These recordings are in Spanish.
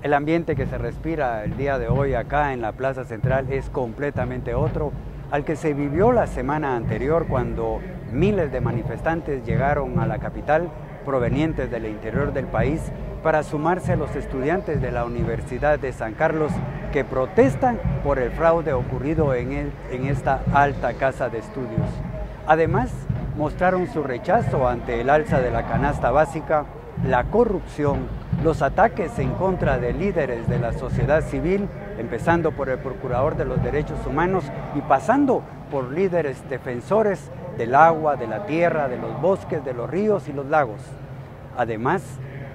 El ambiente que se respira el día de hoy acá en la Plaza Central es completamente otro al que se vivió la semana anterior cuando miles de manifestantes llegaron a la capital provenientes del interior del país para sumarse a los estudiantes de la Universidad de San Carlos que protestan por el fraude ocurrido en esta alta casa de estudios. Además, mostraron su rechazo ante el alza de la canasta básica, la corrupción, los ataques en contra de líderes de la sociedad civil, empezando por el Procurador de los Derechos Humanos y pasando por líderes defensores del agua, de la tierra, de los bosques, de los ríos y los lagos. Además,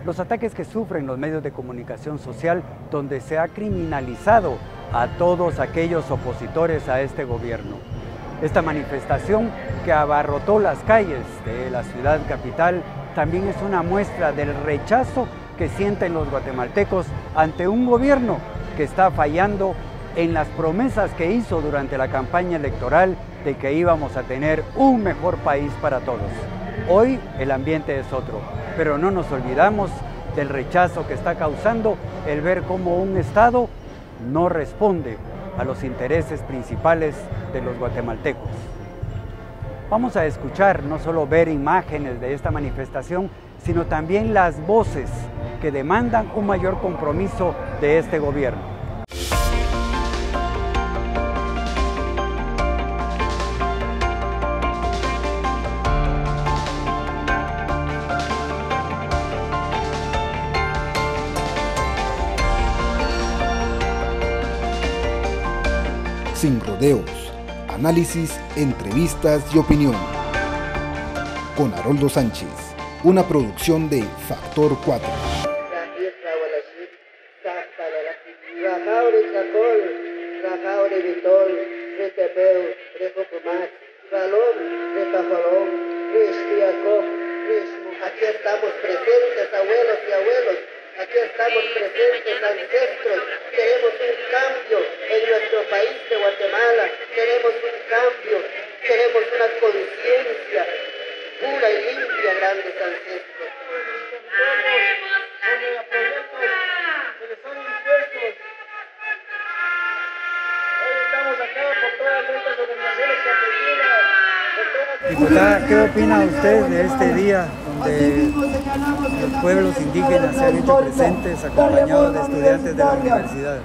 los ataques que sufren los medios de comunicación social, donde se ha criminalizado a todos aquellos opositores a este gobierno. Esta manifestación que abarrotó las calles de la ciudad capital también es una muestra del rechazo que sienten los guatemaltecos ante un gobierno que está fallando en las promesas que hizo durante la campaña electoral de que íbamos a tener un mejor país para todos. Hoy el ambiente es otro, pero no nos olvidamos del rechazo que está causando el ver cómo un Estado no responde a los intereses principales de los guatemaltecos. Vamos a escuchar, no solo ver imágenes de esta manifestación, sino también las voces que demandan un mayor compromiso de este gobierno. Sin rodeos, análisis, entrevistas y opinión. Con Haroldo Sánchez, una producción de Factor 4. Aquí estamos presentes, abuelos y abuelos. Aquí estamos presentes, ancestros. Queremos un cambio en nuestro país de Guatemala. Queremos un cambio. Queremos una conciencia pura y limpia, grandes ancestros. Hoy estamos acá por todas estas organizaciones campesinas. Diputada, ¿qué opina usted de este día donde los pueblos indígenas se han hecho presentes acompañados de estudiantes de la universidad?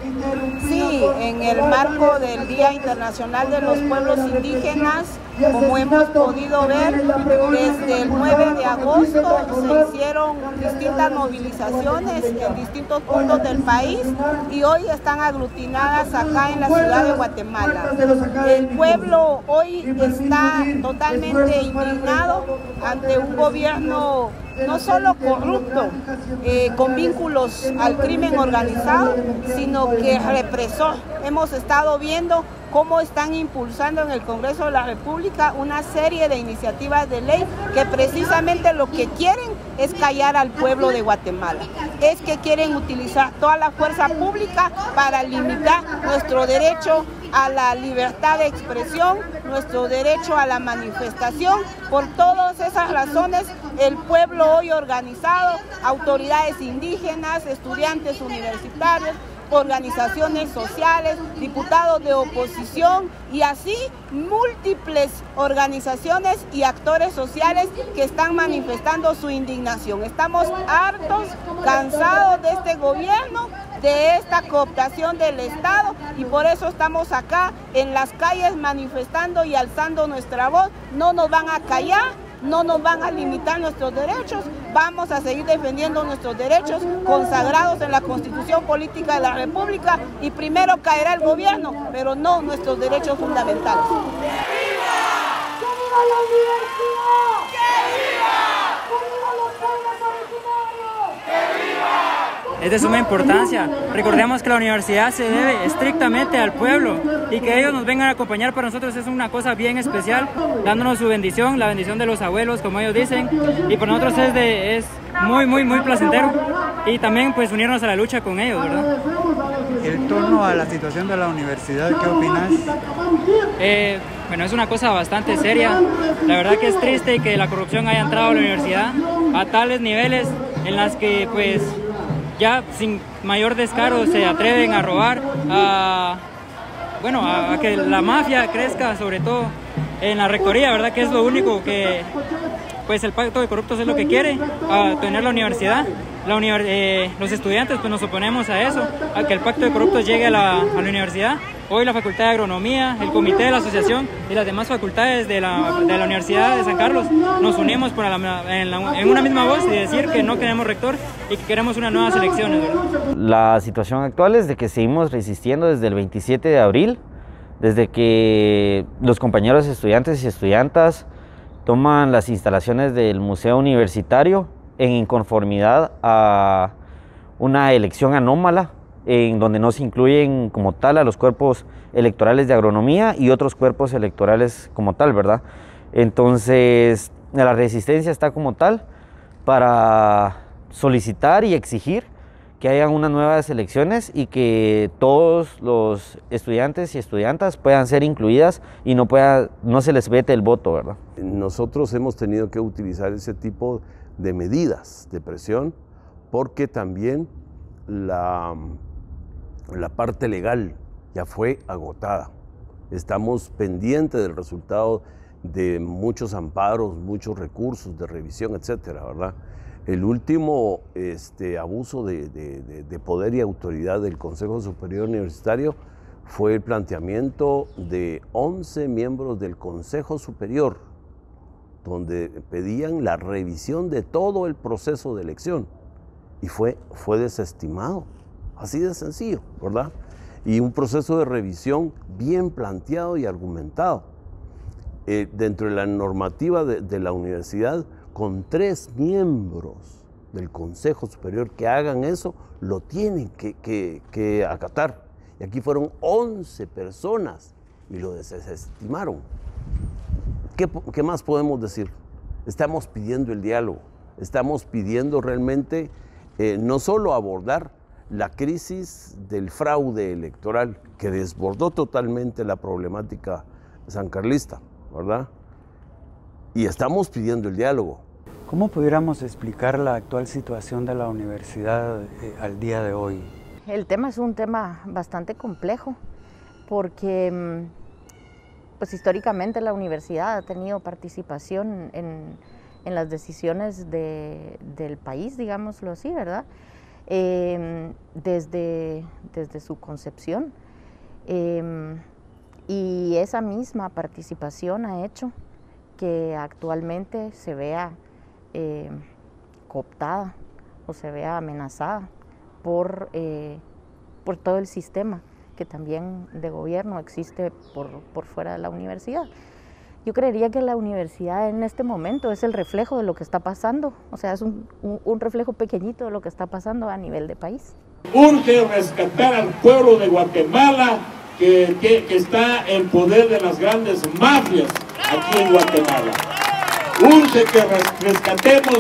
Sí, en el marco del Día Internacional de los Pueblos Indígenas, como hemos podido ver, desde el 9 de agosto se hicieron distintas movilizaciones en distintos puntos del país y hoy están aglutinadas acá en la ciudad de Guatemala. El pueblo hoy está totalmente indignado ante un gobierno no solo corrupto, con vínculos al crimen organizado, sino que represor. Hemos estado viendo cómo están impulsando en el Congreso de la República una serie de iniciativas de ley que precisamente lo que quieren es callar al pueblo de Guatemala. Es que quieren utilizar toda la fuerza pública para limitar nuestro derecho a la libertad de expresión, nuestro derecho a la manifestación. Por todas esas razones, el pueblo hoy organizado, autoridades indígenas, estudiantes universitarios, organizaciones sociales, diputados de oposición y así múltiples organizaciones y actores sociales que están manifestando su indignación. Estamos hartos, cansados de este gobierno, de esta cooptación del Estado y por eso estamos acá en las calles manifestando y alzando nuestra voz. No nos van a callar, no nos van a limitar nuestros derechos, vamos a seguir defendiendo nuestros derechos consagrados en la Constitución Política de la República y primero caerá el gobierno, pero no nuestros derechos fundamentales. ¡Que viva! ¡Que viva la universidad! ¡Que viva! ¡Que viva los pueblos originarios! ¡Que viva! Es de suma importancia. Recordemos que la universidad se debe estrictamente al pueblo y que ellos nos vengan a acompañar para nosotros es una cosa bien especial, dándonos su bendición, la bendición de los abuelos, como ellos dicen, y para nosotros es muy placentero y también pues unirnos a la lucha con ellos, ¿verdad? En torno a la situación de la universidad, ¿qué opinas? Bueno, es una cosa bastante seria. La verdad que es triste que la corrupción haya entrado a la universidad a tales niveles en las que pues ya sin mayor descaro se atreven a robar, a que la mafia crezca, sobre todo en la rectoría, ¿verdad? Que es lo único que, pues el pacto de corruptos es lo que quiere, a tener la universidad. Los estudiantes pues nos oponemos a eso, a que el pacto de corruptos llegue a la universidad. Hoy la Facultad de Agronomía, el Comité de la Asociación y las demás facultades de la Universidad de San Carlos nos unimos en una misma voz y decir que no queremos rector y que queremos unas nuevas elecciones, ¿verdad? La situación actual es de que seguimos resistiendo desde el 27 de abril, desde que los compañeros estudiantes y estudiantas toman las instalaciones del Museo Universitario en inconformidad a una elección anómala, en donde no se incluyen como tal a los cuerpos electorales de agronomía y otros cuerpos electorales como tal, ¿verdad? Entonces, la resistencia está como tal para solicitar y exigir que haya unas nuevas elecciones y que todos los estudiantes y estudiantas puedan ser incluidas y no se les vete el voto, ¿verdad? Nosotros hemos tenido que utilizar ese tipo de medidas de presión porque también la parte legal ya fue agotada. Estamos pendientes del resultado de muchos amparos, muchos recursos de revisión, etcétera, ¿verdad? El último abuso de poder y autoridad del Consejo Superior Universitario fue el planteamiento de 11 miembros del Consejo Superior, donde pedían la revisión de todo el proceso de elección y fue desestimado. Así de sencillo, ¿verdad? Y un proceso de revisión bien planteado y argumentado. Dentro de la normativa de la universidad, con 3 miembros del Consejo Superior que hagan eso, lo tienen que acatar. Y aquí fueron 11 personas y lo desestimaron. ¿Qué más podemos decir? Estamos pidiendo el diálogo, estamos pidiendo realmente no solo abordar la crisis del fraude electoral que desbordó totalmente la problemática sancarlista, ¿verdad? Y estamos pidiendo el diálogo. ¿Cómo pudiéramos explicar la actual situación de la universidad al día de hoy? El tema es un tema bastante complejo porque pues, históricamente la universidad ha tenido participación en las decisiones del país, digámoslo así, ¿verdad? Desde su concepción y esa misma participación ha hecho que actualmente se vea cooptada o se vea amenazada por todo el sistema que también de gobierno existe por fuera de la universidad. Yo creería que la universidad en este momento es el reflejo de lo que está pasando, o sea, es un reflejo pequeñito de lo que está pasando a nivel de país. Urge rescatar al pueblo de Guatemala que está en poder de las grandes mafias aquí en Guatemala. Urge que rescatemos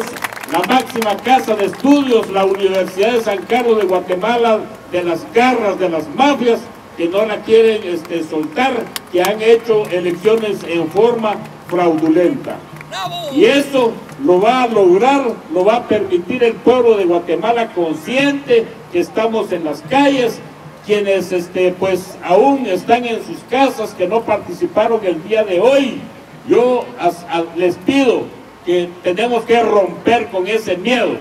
la máxima casa de estudios, la Universidad de San Carlos de Guatemala, de las garras de las mafias que no la quieren soltar, que han hecho elecciones en forma fraudulenta. Y eso lo va a lograr, lo va a permitir el pueblo de Guatemala consciente que estamos en las calles, quienes pues aún están en sus casas, que no participaron el día de hoy. Yo les pido que tenemos que romper con ese miedo,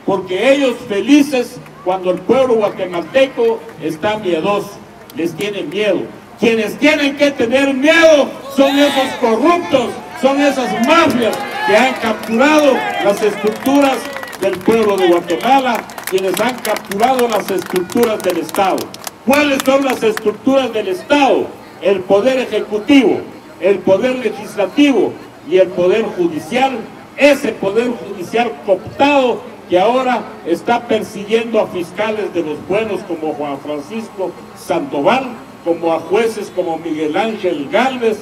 porque ellos felices cuando el pueblo guatemalteco está miedoso, les tienen miedo. Quienes tienen que tener miedo son esos corruptos, son esas mafias que han capturado las estructuras del pueblo de Guatemala, quienes han capturado las estructuras del Estado. ¿Cuáles son las estructuras del Estado? El poder ejecutivo, el poder legislativo y el poder judicial. Ese poder judicial cooptado que ahora está persiguiendo a fiscales de los buenos como Juan Francisco Sandoval, como a jueces como Miguel Ángel Gálvez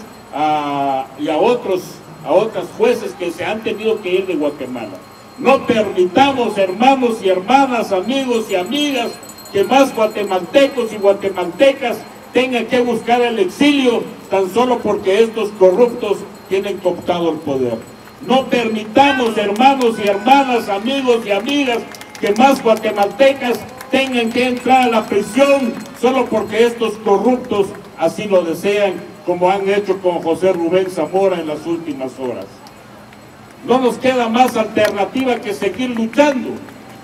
y a otras jueces que se han tenido que ir de Guatemala. No permitamos, hermanos y hermanas, amigos y amigas, que más guatemaltecos y guatemaltecas tengan que buscar el exilio tan solo porque estos corruptos tienen cooptado el poder. No permitamos, hermanos y hermanas, amigos y amigas, que más guatemaltecas tengan que entrar a la prisión solo porque estos corruptos así lo desean, como han hecho con José Rubén Zamora en las últimas horas. No nos queda más alternativa que seguir luchando.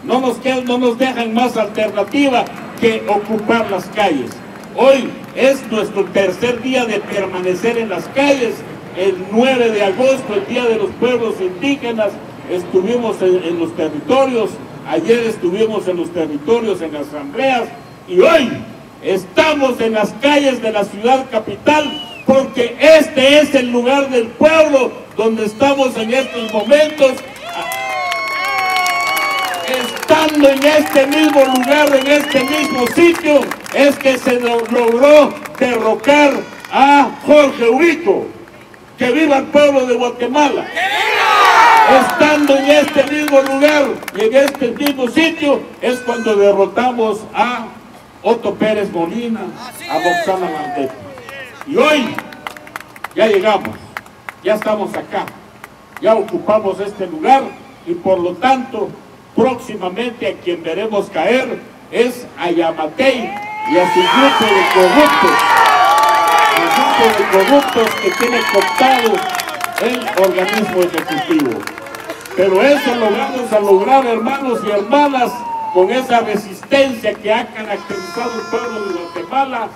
No nos dejan más alternativa que ocupar las calles. Hoy es nuestro tercer día de permanecer en las calles. El 9 de agosto, el Día de los Pueblos Indígenas, estuvimos en los territorios. Ayer estuvimos en los territorios, en asambleas, y hoy estamos en las calles de la ciudad capital, porque este es el lugar del pueblo donde estamos en estos momentos. Estando en este mismo lugar, en este mismo sitio, es que se logró derrocar a Jorge Urico. ¡Que viva el pueblo de Guatemala! Estando en este mismo lugar y en este mismo sitio es cuando derrotamos a Otto Pérez Molina, a Roxana Landete. Y hoy ya llegamos, ya estamos acá, ya ocupamos este lugar y por lo tanto próximamente a quien veremos caer es a Yamatei y a su grupo de corruptos. El grupo de corruptos que tiene cooptado el organismo ejecutivo. Pero eso lo vamos a lograr, hermanos y hermanas, con esa resistencia que ha caracterizado el pueblo de Guatemala.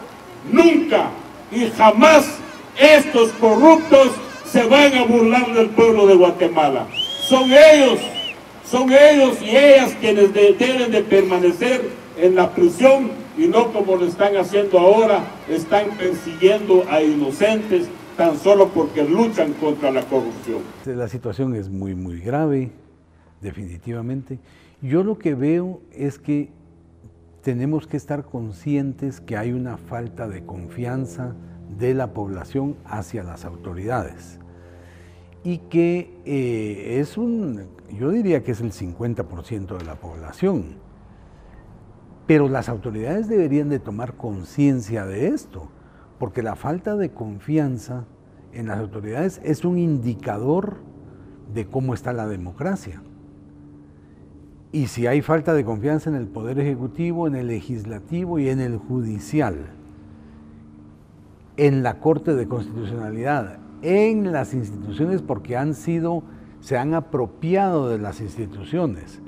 Nunca y jamás estos corruptos se van a burlar del pueblo de Guatemala. Son ellos y ellas quienes deben de permanecer en la prisión y no como lo están haciendo ahora, están persiguiendo a inocentes tan solo porque luchan contra la corrupción. La situación es muy, muy grave, definitivamente. Yo lo que veo es que tenemos que estar conscientes que hay una falta de confianza de la población hacia las autoridades y que yo diría que es el 50% de la población. Pero las autoridades deberían de tomar conciencia de esto, porque la falta de confianza en las autoridades es un indicador de cómo está la democracia. Y si hay falta de confianza en el Poder Ejecutivo, en el Legislativo y en el Judicial, en la Corte de Constitucionalidad, en las instituciones porque se han apropiado de las instituciones,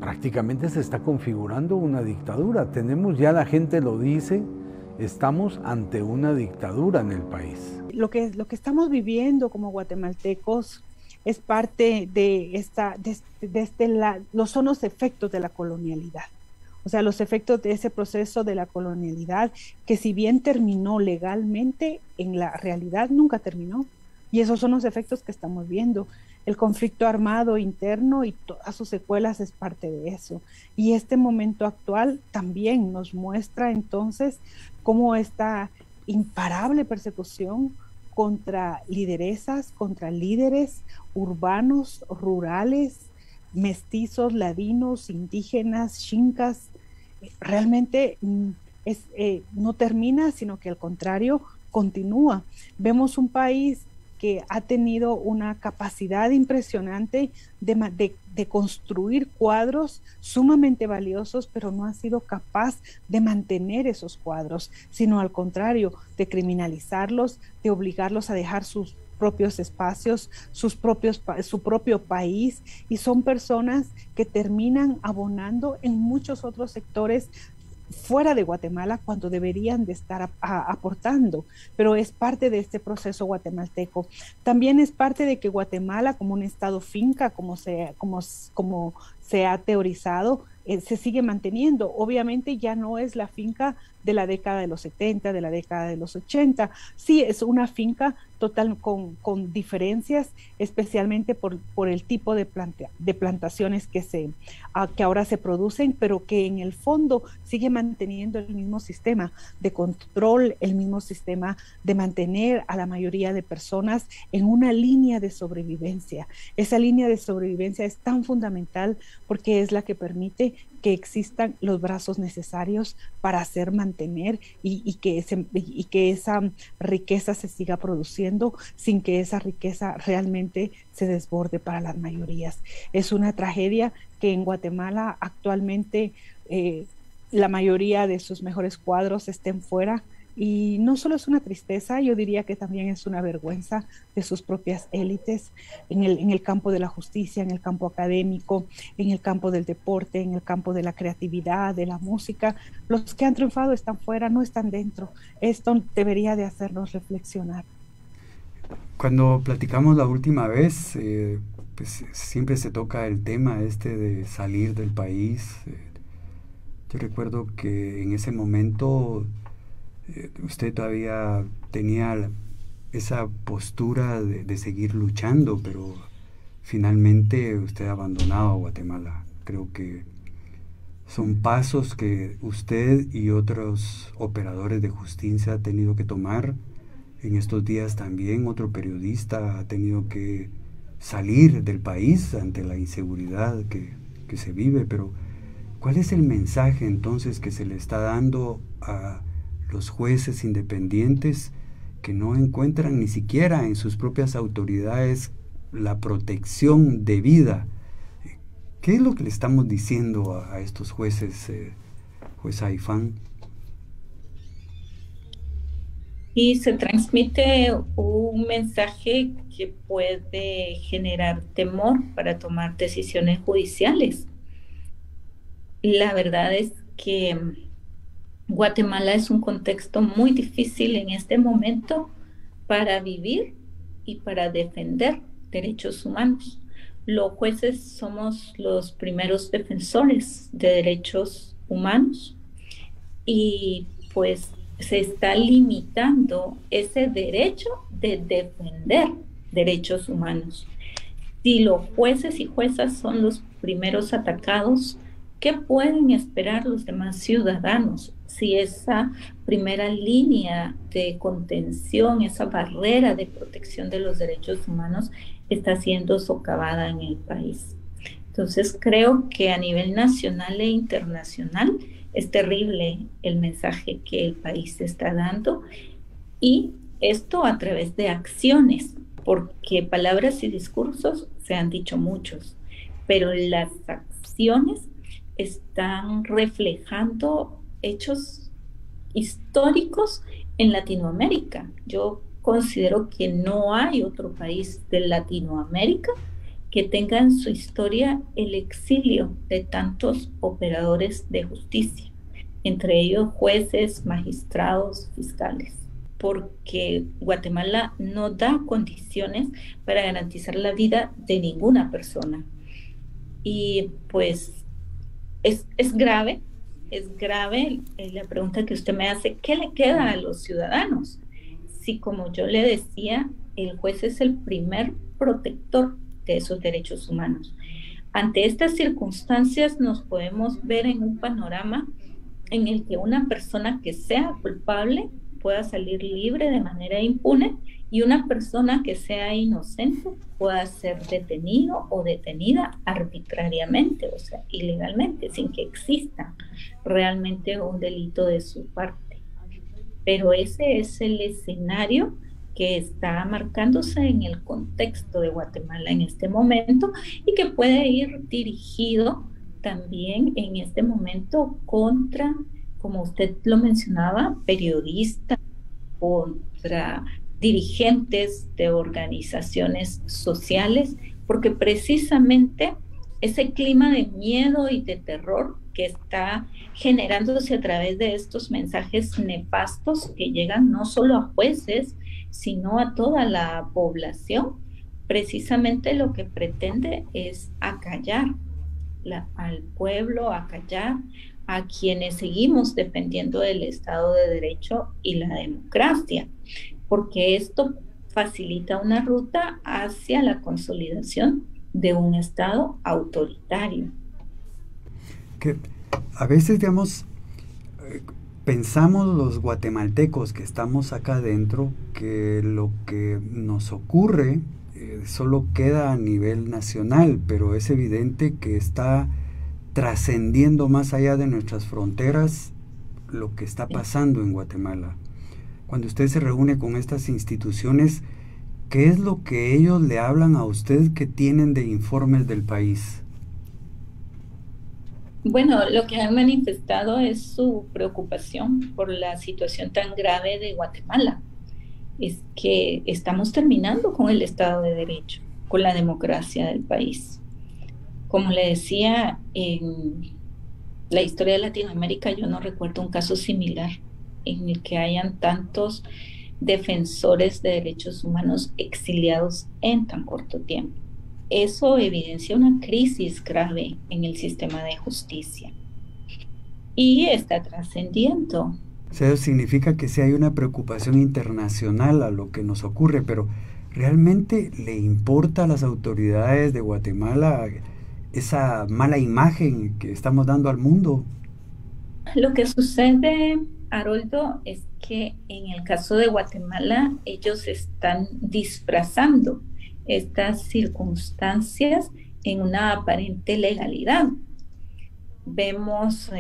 prácticamente se está configurando una dictadura. Tenemos, ya la gente lo dice, estamos ante una dictadura en el país. Lo que estamos viviendo como guatemaltecos es parte de son los efectos de la colonialidad. O sea, los efectos de ese proceso de la colonialidad que si bien terminó legalmente, en la realidad nunca terminó. Y esos son los efectos que estamos viendo. El conflicto armado interno y todas sus secuelas es parte de eso. Y este momento actual también nos muestra entonces cómo esta imparable persecución contra lideresas, contra líderes urbanos, rurales, mestizos, ladinos, indígenas, xincas, realmente no termina, sino que al contrario continúa. Vemos un país que ha tenido una capacidad impresionante de construir cuadros sumamente valiosos, pero no ha sido capaz de mantener esos cuadros, sino al contrario, de criminalizarlos, de obligarlos a dejar sus propios espacios, su propio país, y son personas que terminan abonando en muchos otros sectores fuera de Guatemala cuando deberían de estar aportando, pero es parte de este proceso guatemalteco. También es parte de que Guatemala, como un estado finca, como se ha teorizado, se sigue manteniendo. Obviamente ya no es la finca de la década de los 70, de la década de los 80. Sí, es una finca total con diferencias, especialmente por el tipo de plantaciones que ahora se producen, pero que en el fondo sigue manteniendo el mismo sistema de control, el mismo sistema de mantener a la mayoría de personas en una línea de sobrevivencia. Esa línea de sobrevivencia es tan fundamental porque es la que permite que existan los brazos necesarios para hacer mantener y que esa riqueza se siga produciendo sin que esa riqueza realmente se desborde para las mayorías. Es una tragedia que en Guatemala actualmente la mayoría de sus mejores cuadros estén fuera. Y no solo es una tristeza, yo diría que también es una vergüenza de sus propias élites en el campo de la justicia, en el campo académico, en el campo del deporte, en el campo de la creatividad, de la música. Los que han triunfado están fuera, no están dentro. Esto debería de hacernos reflexionar. Cuando platicamos la última vez, pues siempre se toca el tema de salir del país. Yo recuerdo que en ese momento usted todavía tenía esa postura de seguir luchando, pero finalmente usted ha abandonado a Guatemala. Creo que son pasos que usted y otros operadores de justicia han tenido que tomar. En estos días también otro periodista ha tenido que salir del país ante la inseguridad que se vive, pero ¿cuál es el mensaje entonces que se le está dando a los jueces independientes que no encuentran ni siquiera en sus propias autoridades la protección debida? ¿Qué es lo que le estamos diciendo a estos jueces, juez Aifán? Y se transmite un mensaje que puede generar temor para tomar decisiones judiciales. La verdad es que Guatemala es un contexto muy difícil en este momento para vivir y para defender derechos humanos. Los jueces somos los primeros defensores de derechos humanos y pues se está limitando ese derecho de defender derechos humanos. Si los jueces y juezas son los primeros atacados, ¿qué pueden esperar los demás ciudadanos si esa primera línea de contención, esa barrera de protección de los derechos humanos está siendo socavada en el país? Entonces creo que a nivel nacional e internacional es terrible el mensaje que el país está dando, y esto a través de acciones, porque palabras y discursos se han dicho muchos, pero las acciones están reflejando hechos históricos en Latinoamérica. Yo considero que no hay otro país de Latinoamérica que tenga en su historia el exilio de tantos operadores de justicia, entre ellos jueces, magistrados, fiscales, porque Guatemala no da condiciones para garantizar la vida de ninguna persona. Y pues es grave la pregunta que usted me hace: ¿qué le queda a los ciudadanos? Si, como yo le decía, el juez es el primer protector de esos derechos humanos. Ante estas circunstancias nos podemos ver en un panorama en el que una persona que sea culpable pueda salir libre de manera impune y una persona que sea inocente pueda ser detenido o detenida arbitrariamente, o sea, ilegalmente, sin que exista realmente un delito de su parte. Pero ese es el escenario que está marcándose en el contexto de Guatemala en este momento y que puede ir dirigido también en este momento contra, como usted lo mencionaba, periodistas, contra dirigentes de organizaciones sociales, porque precisamente ese clima de miedo y de terror que está generándose a través de estos mensajes nefastos que llegan no solo a jueces, sino a toda la población, precisamente lo que pretende es acallar al pueblo, acallar a quienes seguimos dependiendo del Estado de Derecho y la democracia, porque esto facilita una ruta hacia la consolidación de un Estado autoritario. Que a veces, digamos, pensamos los guatemaltecos que estamos acá adentro que lo que nos ocurre solo queda a nivel nacional, pero es evidente que está trascendiendo más allá de nuestras fronteras lo que está pasando en Guatemala. Cuando usted se reúne con estas instituciones, ¿qué es lo que ellos le hablan a usted que tienen de informes del país? Bueno, lo que han manifestado es su preocupación por la situación tan grave de Guatemala. Es que estamos terminando con el Estado de Derecho, con la democracia del país. Como le decía, en la historia de Latinoamérica yo no recuerdo un caso similar en el que hayan tantos defensores de derechos humanos exiliados en tan corto tiempo. Eso evidencia una crisis grave en el sistema de justicia y está trascendiendo. Eso significa que sí hay una preocupación internacional a lo que nos ocurre, pero ¿realmente le importa a las autoridades de Guatemala esa mala imagen que estamos dando al mundo? Lo que sucede, Haroldo, es que en el caso de Guatemala ellos están disfrazando estas circunstancias en una aparente legalidad. Vemos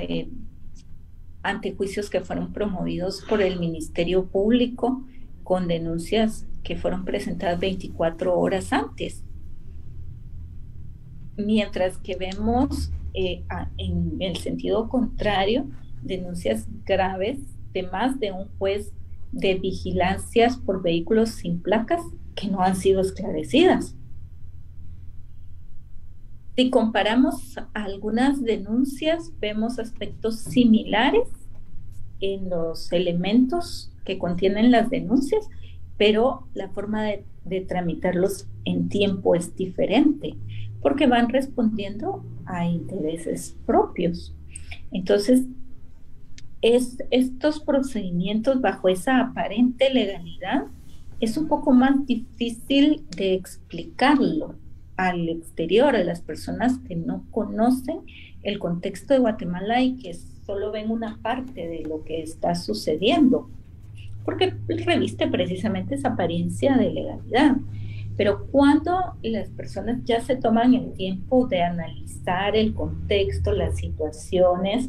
antejuicios que fueron promovidos por el Ministerio Público con denuncias que fueron presentadas 24 horas antes. Mientras que vemos en el sentido contrario denuncias graves de más de un juez de vigilancias por vehículos sin placas que no han sido esclarecidas. Si comparamos algunas denuncias, vemos aspectos similares en los elementos que contienen las denuncias, pero la forma de tramitarlos en tiempo es diferente, porque van respondiendo a intereses propios. Entonces, estos procedimientos bajo esa aparente legalidad es un poco más difícil de explicarlo al exterior, a las personas que no conocen el contexto de Guatemala y que solo ven una parte de lo que está sucediendo, porque reviste precisamente esa apariencia de legalidad. Pero cuando las personas ya se toman el tiempo de analizar el contexto, las situaciones,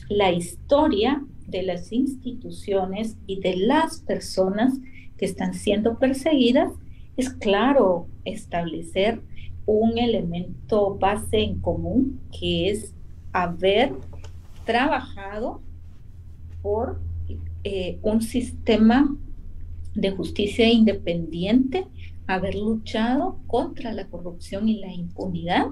la historia de las instituciones y de las personas que están siendo perseguidas, es claro establecer un elemento base en común, que es haber trabajado por un sistema de justicia independiente, haber luchado contra la corrupción y la impunidad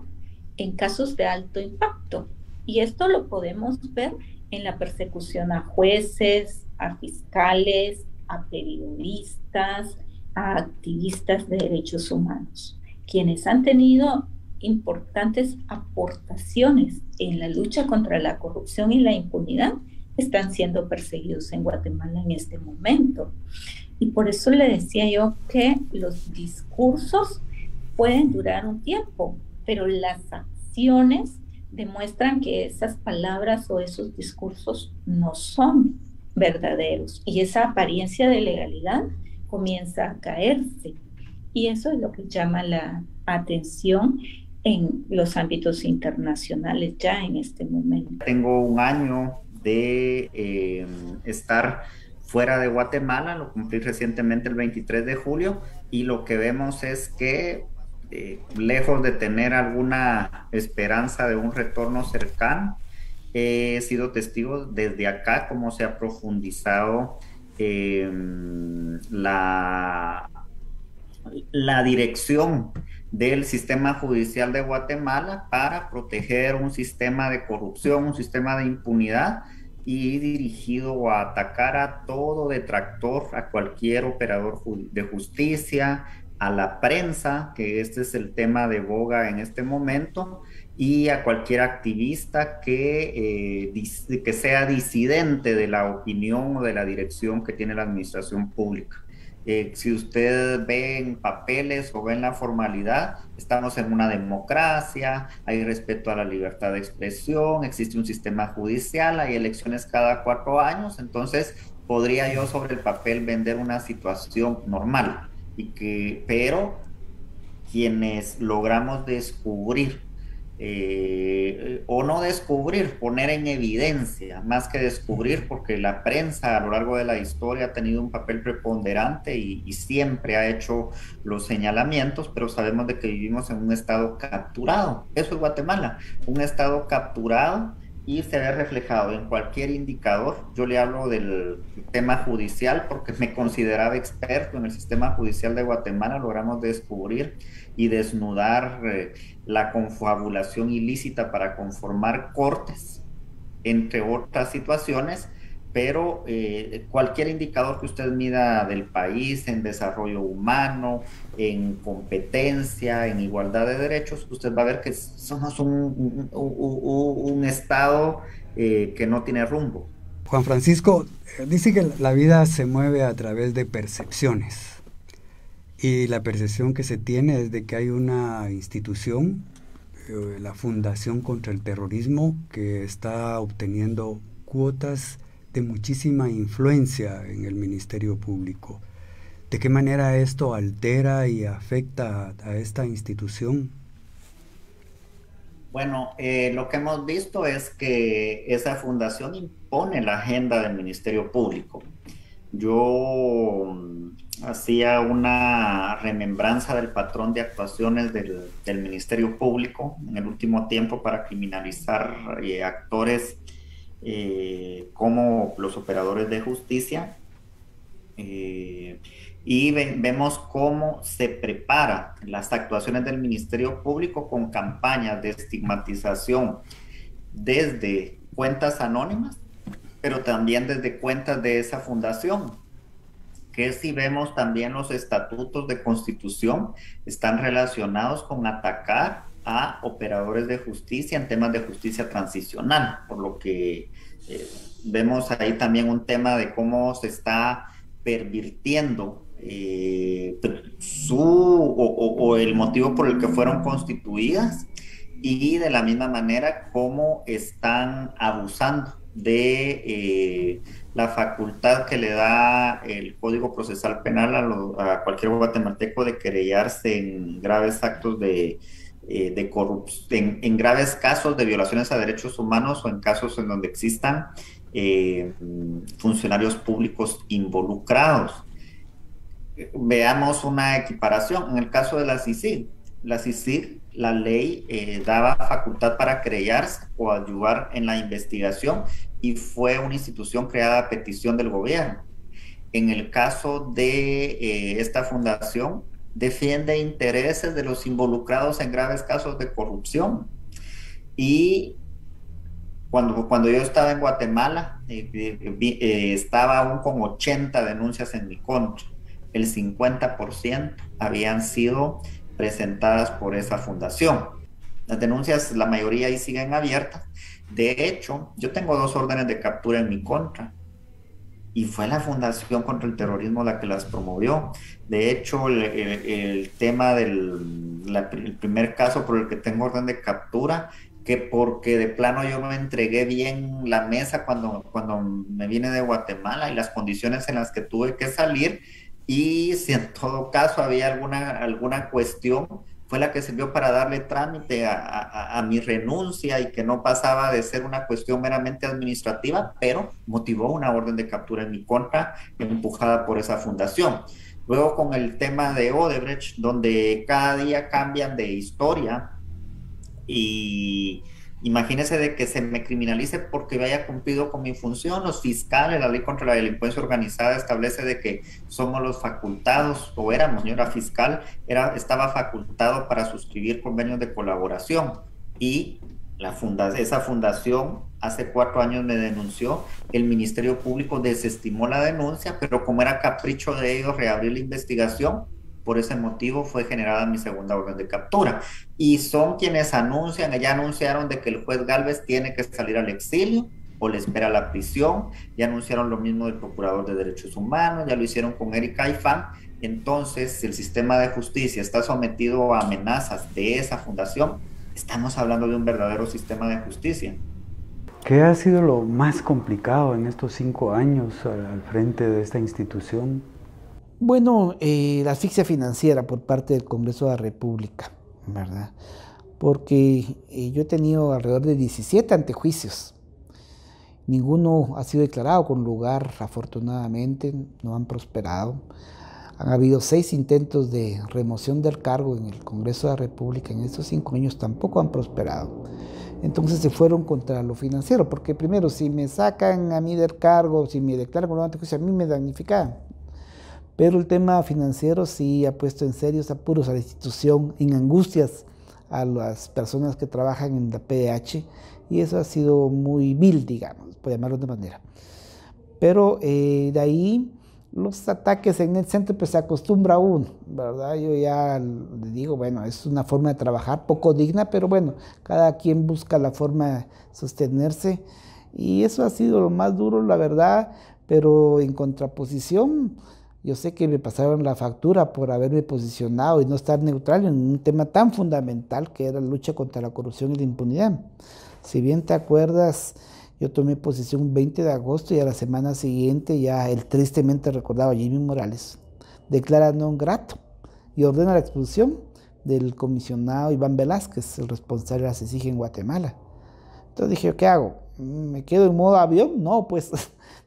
en casos de alto impacto. Y esto lo podemos ver en la persecución a jueces, a fiscales, a periodistas, a activistas de derechos humanos, quienes han tenido importantes aportaciones en la lucha contra la corrupción y la impunidad, están siendo perseguidos en Guatemala en este momento. Y por eso le decía yo que los discursos pueden durar un tiempo, pero las acciones demuestran que esas palabras o esos discursos no son verdaderos y esa apariencia de legalidad comienza a caerse. Y eso es lo que llama la atención en los ámbitos internacionales ya en este momento. Tengo un año de estar fuera de Guatemala, lo cumplí recientemente el 23 de julio y lo que vemos es que lejos de tener alguna esperanza de un retorno cercano, he sido testigo desde acá cómo se ha profundizado la dirección del sistema judicial de Guatemala para proteger un sistema de corrupción, un sistema de impunidad y dirigido a atacar a todo detractor, a cualquier operador de justicia, a la prensa, que este es el tema de boga en este momento, y a cualquier activista que sea disidente de la opinión o de la dirección que tiene la administración pública. Si usted ve en papeles o ve en la formalidad, estamos en una democracia, hay respeto a la libertad de expresión, existe un sistema judicial, hay elecciones cada 4 años, entonces podría yo sobre el papel vender una situación normal, pero quienes logramos descubrir o no descubrir, poner en evidencia, más que descubrir, porque la prensa a lo largo de la historia ha tenido un papel preponderante y siempre ha hecho los señalamientos, pero sabemos de que vivimos en un estado capturado. Eso es Guatemala, un estado capturado y se ve reflejado en cualquier indicador. Yo le hablo del tema judicial porque me consideraba experto en el sistema judicial de Guatemala. Logramos descubrir y desnudar la confabulación ilícita para conformar cortes, entre otras situaciones, pero cualquier indicador que usted mida del país en desarrollo humano, en competencia, en igualdad de derechos, usted va a ver que somos un Estado que no tiene rumbo. Juan Francisco, dice que la vida se mueve a través de percepciones, y la percepción que se tiene es de que hay una institución, la Fundación contra el Terrorismo, que está obteniendo cuotas de muchísima influencia en el Ministerio Público. ¿De qué manera esto altera y afecta a esta institución? Bueno, lo que hemos visto es que esa fundación impone la agenda del Ministerio Público. Yo hacía una remembranza del patrón de actuaciones del Ministerio Público en el último tiempo para criminalizar actores como los operadores de justicia, y vemos cómo se preparan las actuaciones del Ministerio Público con campañas de estigmatización desde cuentas anónimas, pero también desde cuentas de esa fundación, que si vemos también los estatutos de constitución están relacionados con atacar a operadores de justicia en temas de justicia transicional, por lo que vemos ahí también un tema de cómo se está pervirtiendo el motivo por el que fueron constituidas, y de la misma manera cómo están abusando de la facultad que le da el Código Procesal Penal a cualquier guatemalteco de querellarse en graves actos de corrupción, en graves casos de violaciones a derechos humanos o en casos en donde existan funcionarios públicos involucrados. Veamos una equiparación. En el caso de la CICIG, la ley daba facultad para querellarse o ayudar en la investigación, y fue una institución creada a petición del gobierno. En el caso de esta fundación, defiende intereses de los involucrados en graves casos de corrupción. Y cuando yo estaba en Guatemala, estaba aún con 80 denuncias en mi contra. El 50% habían sido presentadas por esa fundación. Las denuncias, la mayoría ahí siguen abiertas. De hecho, yo tengo 2 órdenes de captura en mi contra, y fue la Fundación contra el Terrorismo la que las promovió. De hecho, el tema el primer caso por el que tengo orden de captura, que porque de plano yo me entregué bien la mesa cuando me vine de Guatemala y las condiciones en las que tuve que salir, y si en todo caso había alguna cuestión, fue la que sirvió para darle trámite a mi renuncia, y que no pasaba de ser una cuestión meramente administrativa, pero motivó una orden de captura en mi contra, empujada por esa fundación. Luego con el tema de Odebrecht, donde cada día cambian de historia, y imagínese de que se me criminalice porque haya cumplido con mi función. Los fiscales, la ley contra la delincuencia organizada establece de que somos los facultados, o éramos, señora fiscal, estaba facultado para suscribir convenios de colaboración, y esa fundación hace 4 años me denunció. El Ministerio Público desestimó la denuncia, pero como era capricho de ellos reabrir la investigación, por ese motivo fue generada mi segunda orden de captura. Y son quienes ya anunciaron de que el juez Gálvez tiene que salir al exilio o le espera la prisión. Ya anunciaron lo mismo del Procurador de Derechos Humanos, ya lo hicieron con Erika Aifán. Entonces, si el sistema de justicia está sometido a amenazas de esa fundación, estamos hablando de un verdadero sistema de justicia. ¿Qué ha sido lo más complicado en estos 5 años al frente de esta institución? Bueno, la asfixia financiera por parte del Congreso de la República, ¿verdad? Porque yo he tenido alrededor de 17 antejuicios. Ninguno ha sido declarado con lugar, afortunadamente, no han prosperado. Han habido 6 intentos de remoción del cargo en el Congreso de la República. En estos 5 años tampoco han prosperado. Entonces se fueron contra lo financiero, porque primero, si me sacan a mí del cargo, si me declaran como antejuicio, a mí me damnificaban. Pero el tema financiero sí ha puesto en serios apuros a la institución, en angustias a las personas que trabajan en la PDH, y eso ha sido muy vil, digamos, por llamarlo de manera. Pero de ahí los ataques en el centro pues se acostumbra uno, ¿verdad? Yo ya le digo, bueno, es una forma de trabajar poco digna, pero bueno, cada quien busca la forma de sostenerse, y eso ha sido lo más duro, la verdad. Pero en contraposición, yo sé que me pasaron la factura por haberme posicionado y no estar neutral en un tema tan fundamental que era la lucha contra la corrupción y la impunidad. Si bien te acuerdas, yo tomé posición un 20 de agosto y a la semana siguiente ya el tristemente recordado Jimmy Morales declara non grato y ordena la expulsión del comisionado Iván Velázquez, el responsable de la CICIG en Guatemala. Entonces dije, ¿qué hago? ¿Me quedo en modo avión? No, pues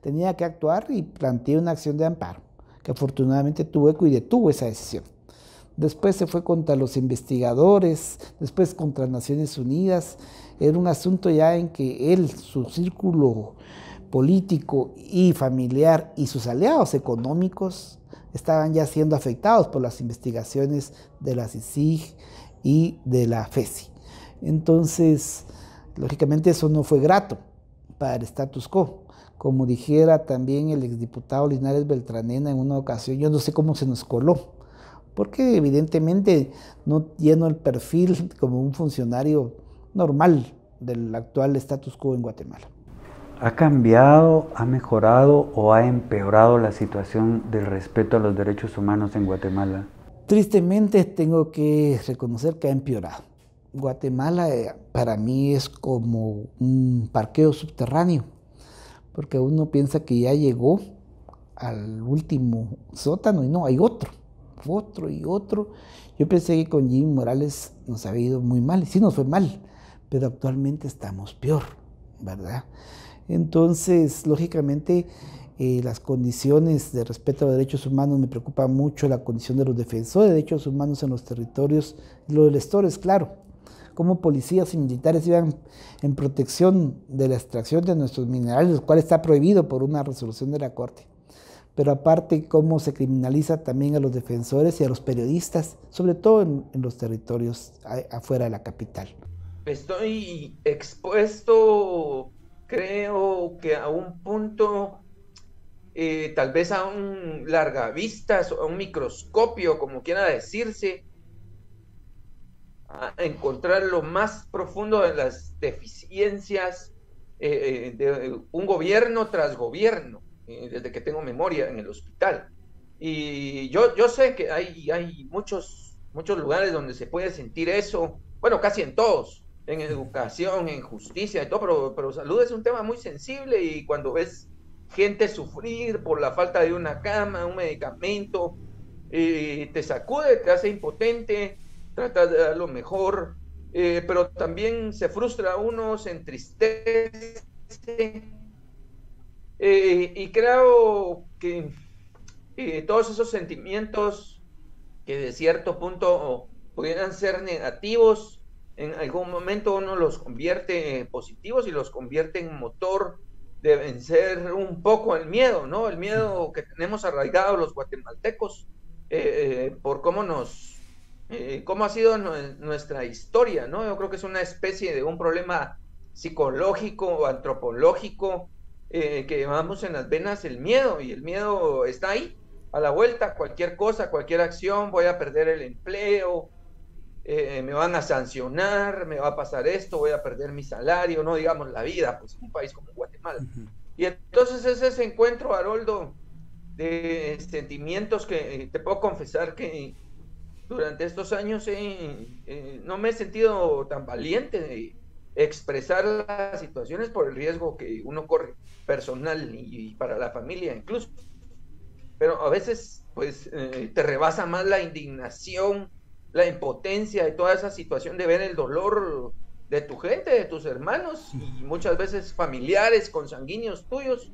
tenía que actuar y planteé una acción de amparo, que afortunadamente tuvo eco y detuvo esa decisión. Después se fue contra los investigadores, después contra Naciones Unidas. Era un asunto ya en que él, su círculo político y familiar y sus aliados económicos estaban ya siendo afectados por las investigaciones de la CICIG y de la FESI. Entonces, lógicamente eso no fue grato para el status quo. Como dijera también el exdiputado Linares Beltranena en una ocasión, yo no sé cómo se nos coló, porque evidentemente no lleno el perfil como un funcionario normal del actual status quo en Guatemala. ¿Ha cambiado, ha mejorado o ha empeorado la situación del respeto a los derechos humanos en Guatemala? Tristemente tengo que reconocer que ha empeorado. Guatemala para mí es como un parqueo subterráneo, porque uno piensa que ya llegó al último sótano y no, hay otro y otro. Yo pensé que con Jimmy Morales nos había ido muy mal, y sí nos fue mal, pero actualmente estamos peor, ¿verdad? Entonces, lógicamente, las condiciones de respeto a los derechos humanos me preocupan mucho, la condición de los defensores de derechos humanos en los territorios, lo del Estores, claro, como policías y militares iban en protección de la extracción de nuestros minerales, lo cual está prohibido por una resolución de la Corte. Pero aparte, cómo se criminaliza también a los defensores y a los periodistas, sobre todo en los territorios afuera de la capital. Estoy expuesto, creo que a un punto, tal vez a un largavistas, a un microscopio, como quiera decirse, a encontrar lo más profundo de las deficiencias de un gobierno tras gobierno. Desde que tengo memoria en el hospital. Y yo sé que hay muchos lugares donde se puede sentir eso, bueno, casi en todos, en educación, en justicia y todo, pero salud es un tema muy sensible, y cuando ves gente sufrir por la falta de una cama, un medicamento, te sacude, te hace impotente, tratas de dar lo mejor, pero también se frustra uno, se entristece. Y creo que todos esos sentimientos que de cierto punto pudieran ser negativos, en algún momento uno los convierte en positivos y los convierte en motor de vencer un poco el miedo, ¿no? El miedo que tenemos arraigado los guatemaltecos por cómo ha sido nuestra historia, ¿no? Yo creo que es una especie de un problema psicológico o antropológico que llevamos en las venas, el miedo, y el miedo está ahí, a la vuelta, cualquier cosa, cualquier acción, voy a perder el empleo, me van a sancionar, me va a pasar esto, voy a perder mi salario, no digamos la vida, pues en un país como Guatemala. Y entonces es ese encuentro, Haroldo, de sentimientos que te puedo confesar que durante estos años no me he sentido tan valiente de expresar las situaciones por el riesgo que uno corre personal y para la familia incluso, pero a veces pues te rebasa más la indignación, la impotencia de toda esa situación de ver el dolor de tu gente, de tus hermanos y muchas veces familiares, consanguíneos tuyos,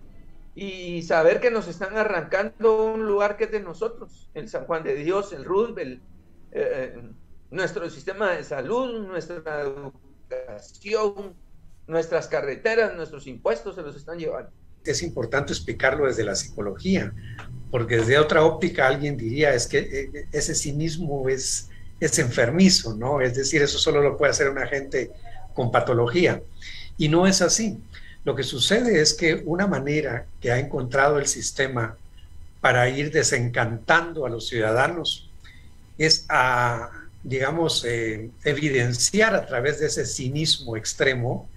y saber que nos están arrancando un lugar que es de nosotros, el San Juan de Dios, el Roosevelt, nuestro sistema de salud, nuestra educación, educación, nuestras carreteras, nuestros impuestos se los están llevando. Es importante explicarlo desde la psicología, porque desde otra óptica alguien diría es que ese cinismo es enfermizo, ¿no? Es decir, eso solo lo puede hacer una gente con patología. Y no es así. Lo que sucede es que una manera que ha encontrado el sistema para ir desencantando a los ciudadanos es a, digamos, evidenciar a través de ese cinismo extremo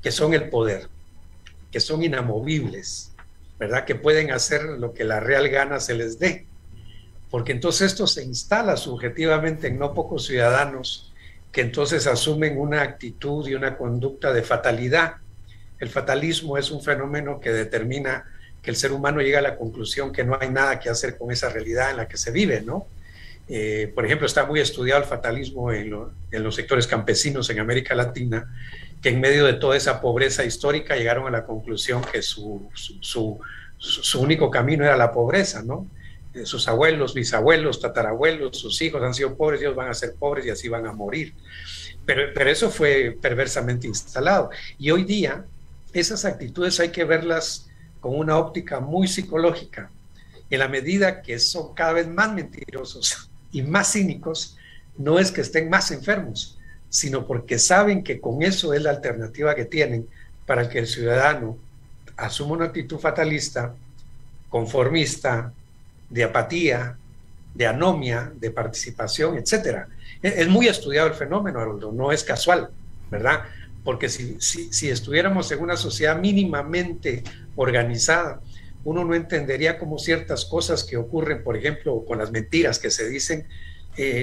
que son el poder, que son inamovibles, ¿verdad? Que pueden hacer lo que la real gana se les dé. Porque entonces esto se instala subjetivamente en no pocos ciudadanos que entonces asumen una actitud y una conducta de fatalidad. El fatalismo es un fenómeno que determina que el ser humano llega a la conclusión que no hay nada que hacer con esa realidad en la que se vive, ¿no? Por ejemplo, está muy estudiado el fatalismo en los sectores campesinos en América Latina, que en medio de toda esa pobreza histórica llegaron a la conclusión que su único camino era la pobreza, ¿no? Sus abuelos, bisabuelos, tatarabuelos, sus hijos han sido pobres, ellos van a ser pobres y así van a morir. Pero eso fue perversamente instalado. Y hoy día esas actitudes hay que verlas con una óptica muy psicológica. En la medida que son cada vez más mentirosos y más cínicos, no es que estén más enfermos, sino porque saben que con eso es la alternativa que tienen para que el ciudadano asuma una actitud fatalista, conformista, de apatía, de anomia, de participación, etcétera. Es muy estudiado el fenómeno, Haroldo, no es casual, ¿verdad? Porque si estuviéramos en una sociedad mínimamente organizada, uno no entendería cómo ciertas cosas que ocurren, por ejemplo, con las mentiras que se dicen,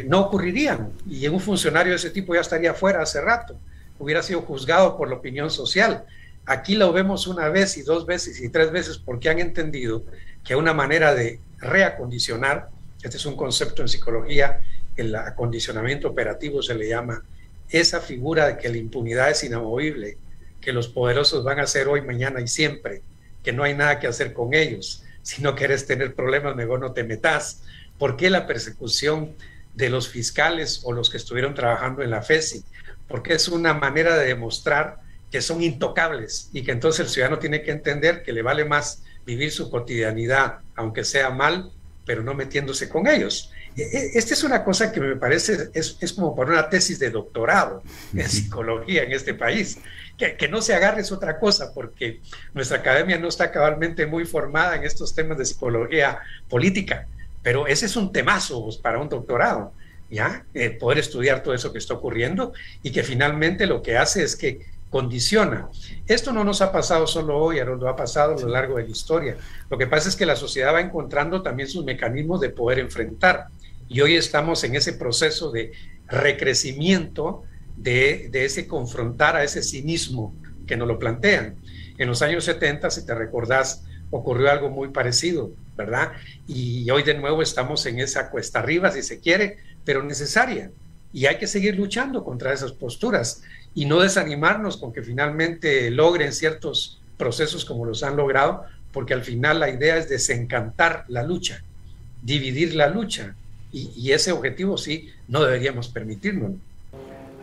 no ocurrirían, y un funcionario de ese tipo ya estaría fuera hace rato, hubiera sido juzgado por la opinión social. Aquí lo vemos una vez y dos veces y tres veces porque han entendido que una manera de reacondicionar, este es un concepto en psicología, el acondicionamiento operativo se le llama, esa figura de que la impunidad es inamovible, que los poderosos van a hacer hoy, mañana y siempre, que no hay nada que hacer con ellos, si no quieres tener problemas, mejor no te metas. ¿Por qué la persecución de los fiscales o los que estuvieron trabajando en la FESI? Porque es una manera de demostrar que son intocables y que entonces el ciudadano tiene que entender que le vale más vivir su cotidianidad, aunque sea mal, pero no metiéndose con ellos. Esta es una cosa que me parece, es como para una tesis de doctorado en psicología en este país. Que no se agarre es otra cosa, porque nuestra academia no está cabalmente muy formada en estos temas de psicología política, pero ese es un temazo para un doctorado, ¿ya? Poder estudiar todo eso que está ocurriendo y que finalmente lo que hace es que condiciona. Esto no nos ha pasado solo hoy, Haroldo, ha pasado a lo largo de la historia. Lo que pasa es que la sociedad va encontrando también sus mecanismos de poder enfrentar. Y hoy estamos en ese proceso de recrecimiento de ese confrontar a ese cinismo que nos lo plantean. En los años 70, si te recordás, ocurrió algo muy parecido, ¿verdad? Y hoy de nuevo estamos en esa cuesta arriba, si se quiere, pero necesaria. Y hay que seguir luchando contra esas posturas y no desanimarnos con que finalmente logren ciertos procesos como los han logrado, porque al final la idea es desencantar la lucha, dividir la lucha, y ese objetivo sí no deberíamos permitirnos.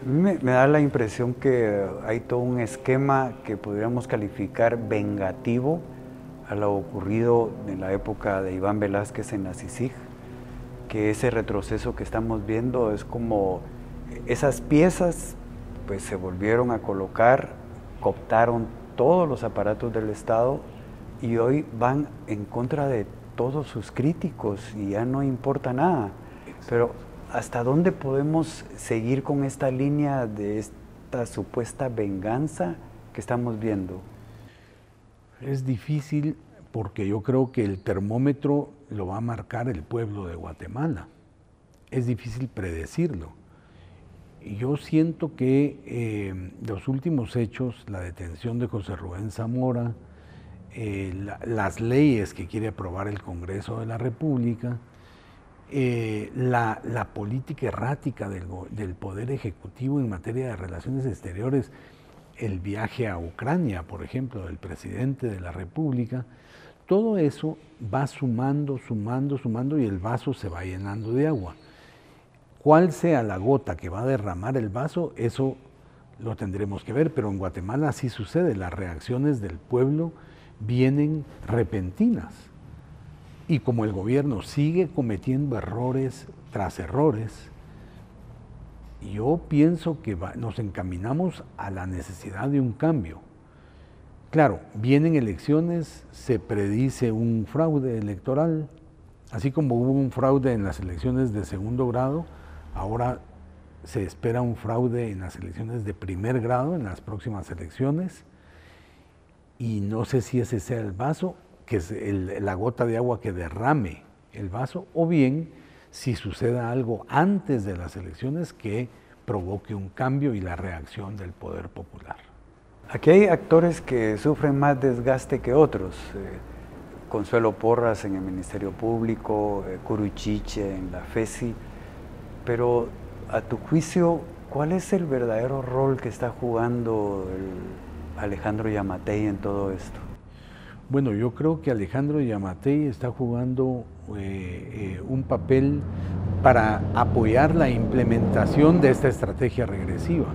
A mí me da la impresión que hay todo un esquema que podríamos calificar vengativo a lo ocurrido en la época de Iván Velázquez en la CICIG, que ese retroceso que estamos viendo es como esas piezas pues se volvieron a colocar, cooptaron todos los aparatos del Estado y hoy van en contra de todos sus críticos y ya no importa nada. Pero ¿hasta dónde podemos seguir con esta línea de esta supuesta venganza que estamos viendo? Es difícil porque yo creo que el termómetro lo va a marcar el pueblo de Guatemala. Es difícil predecirlo. Yo siento que los últimos hechos, la detención de José Rubén Zamora, las leyes que quiere aprobar el Congreso de la República, la política errática del Poder Ejecutivo en materia de relaciones exteriores, el viaje a Ucrania, por ejemplo, del presidente de la República, todo eso va sumando y el vaso se va llenando de agua. Cuál sea la gota que va a derramar el vaso, eso lo tendremos que ver, pero en Guatemala sí sucede, las reacciones del pueblo vienen repentinas. Y como el gobierno sigue cometiendo errores tras errores, yo pienso que nos encaminamos a la necesidad de un cambio. Claro, vienen elecciones, se predice un fraude electoral, así como hubo un fraude en las elecciones de segundo grado, ahora se espera un fraude en las elecciones de primer grado, en las próximas elecciones, y no sé si ese sea el vaso, que es la gota de agua que derrame el vaso, o bien si suceda algo antes de las elecciones que provoque un cambio y la reacción del poder popular. Aquí hay actores que sufren más desgaste que otros. Consuelo Porras en el Ministerio Público, Curuchiche en la FESI, pero a tu juicio, ¿cuál es el verdadero rol que está jugando Alejandro Yamatei en todo esto? Bueno, yo creo que Alejandro Yamatei está jugando un papel para apoyar la implementación de esta estrategia regresiva.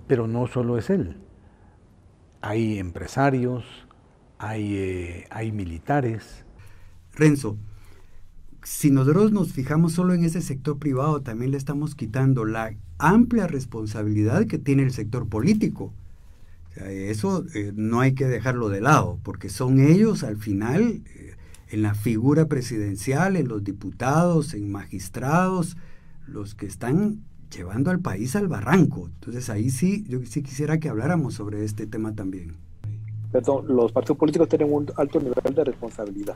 Pero no solo es él. Hay empresarios, hay militares. Renzo, si nosotros nos fijamos solo en ese sector privado, también le estamos quitando la amplia responsabilidad que tiene el sector político. O sea, eso no hay que dejarlo de lado, porque son ellos al final, en la figura presidencial, en los diputados, en magistrados, los que están llevando al país al barranco. Entonces ahí sí, yo sí quisiera que habláramos sobre este tema también. Perdón, los partidos políticos tienen un alto nivel de responsabilidad.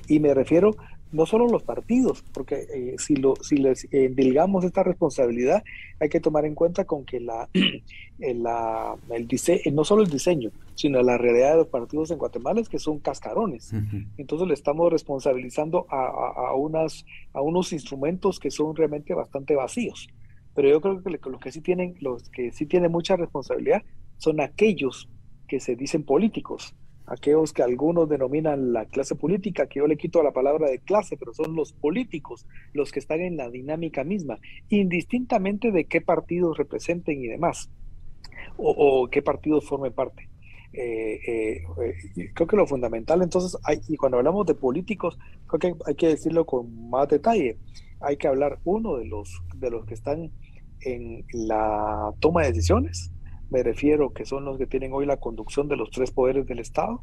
Y me refiero no solo a los partidos, porque si les endilgamos esta responsabilidad, hay que tomar en cuenta con que no solo el diseño, sino la realidad de los partidos en Guatemala es que son cascarones. Entonces le estamos responsabilizando a unos instrumentos que son realmente bastante vacíos. Pero yo creo que los que sí tienen mucha responsabilidad son aquellos que se dicen políticos, aquellos que algunos denominan la clase política, que yo le quito la palabra de clase, pero son los políticos, los que están en la dinámica misma, indistintamente de qué partidos representen y demás, o qué partidos formen parte. Creo que lo fundamental, entonces, y cuando hablamos de políticos, creo que hay que decirlo con más detalle. Hay que hablar, uno, de los que están en la toma de decisiones. Me refiero que son los que tienen hoy la conducción de los tres poderes del Estado.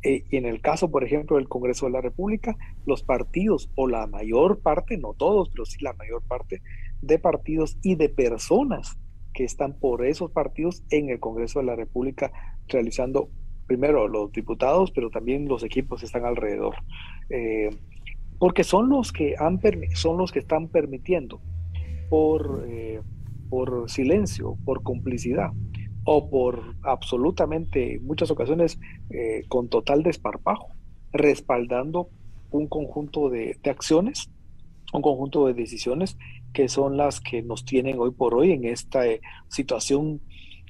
Y en el caso, por ejemplo, del Congreso de la República, los partidos, o la mayor parte, no todos, pero sí la mayor parte de partidos y de personas que están por esos partidos en el Congreso de la República, realizando primero los diputados, pero también los equipos que están alrededor. Porque son los que están permitiendo por silencio, por complicidad o por absolutamente, en muchas ocasiones, con total desparpajo, respaldando un conjunto de acciones, un conjunto de decisiones que son las que nos tienen hoy por hoy en esta situación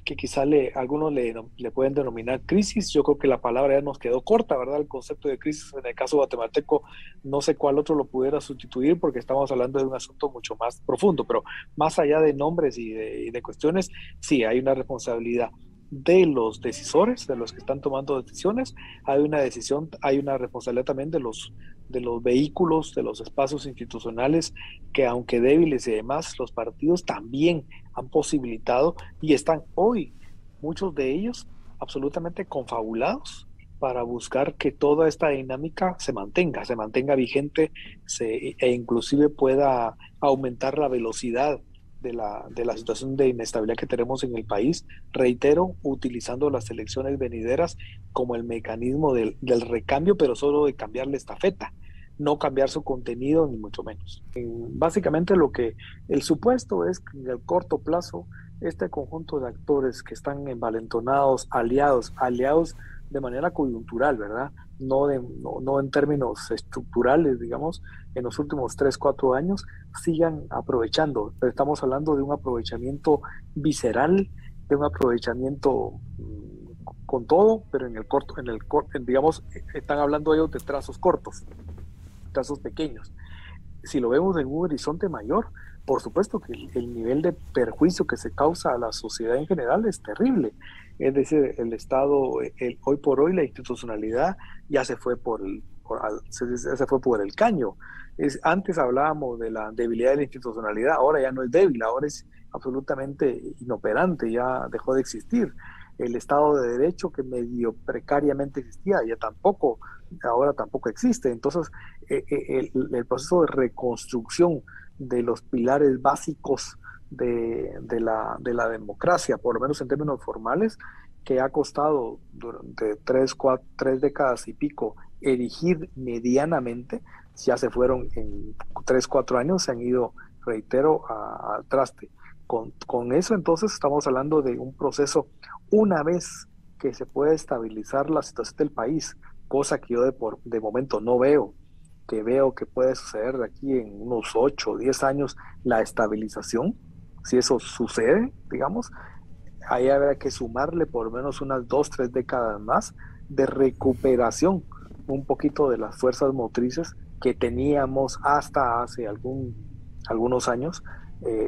que quizá algunos le pueden denominar crisis. Yo creo que la palabra ya nos quedó corta, ¿verdad? El concepto de crisis en el caso guatemalteco, no sé cuál otro lo pudiera sustituir, porque estamos hablando de un asunto mucho más profundo, pero más allá de nombres y de cuestiones, sí hay una responsabilidad de los decisores, de los que están tomando decisiones, hay una responsabilidad también de los vehículos, de los espacios institucionales, que aunque débiles y demás, los partidos también han posibilitado y están hoy, muchos de ellos, absolutamente confabulados para buscar que toda esta dinámica se mantenga vigente e inclusive pueda aumentar la velocidad de la situación de inestabilidad que tenemos en el país, reitero, utilizando las elecciones venideras como el mecanismo del recambio, pero solo de cambiar la estafeta, no cambiar su contenido ni mucho menos. Básicamente el supuesto es que en el corto plazo este conjunto de actores que están envalentonados, aliados de manera coyuntural, ¿verdad? No en términos estructurales, digamos, en los últimos 3-4 años, sigan aprovechando. Pero estamos hablando de un aprovechamiento visceral, de un aprovechamiento con todo, pero digamos, están hablando ellos de trazos cortos, trazos pequeños. Si lo vemos en un horizonte mayor, por supuesto que el nivel de perjuicio que se causa a la sociedad en general es terrible. Es decir, el Estado, hoy por hoy la institucionalidad ya se fue por el caño. Antes hablábamos de la debilidad de la institucionalidad, ahora ya no es débil, ahora es absolutamente inoperante, ya dejó de existir. El Estado de Derecho, que medio precariamente existía, ahora tampoco existe. Entonces, el proceso de reconstrucción de los pilares básicos de la democracia, por lo menos en términos formales, que ha costado durante 3 décadas y pico erigir medianamente, ya se fueron en 3, 4 años, se han ido, reitero, al traste. Con eso, entonces, estamos hablando de un proceso, una vez que se puede estabilizar la situación del país, cosa que yo de momento no veo, que puede suceder de aquí en unos 8 o 10 años, la estabilización. Si eso sucede, digamos, ahí habrá que sumarle por lo menos unas 2, 3 décadas más de recuperación un poquito de las fuerzas motrices que teníamos hasta hace algunos años.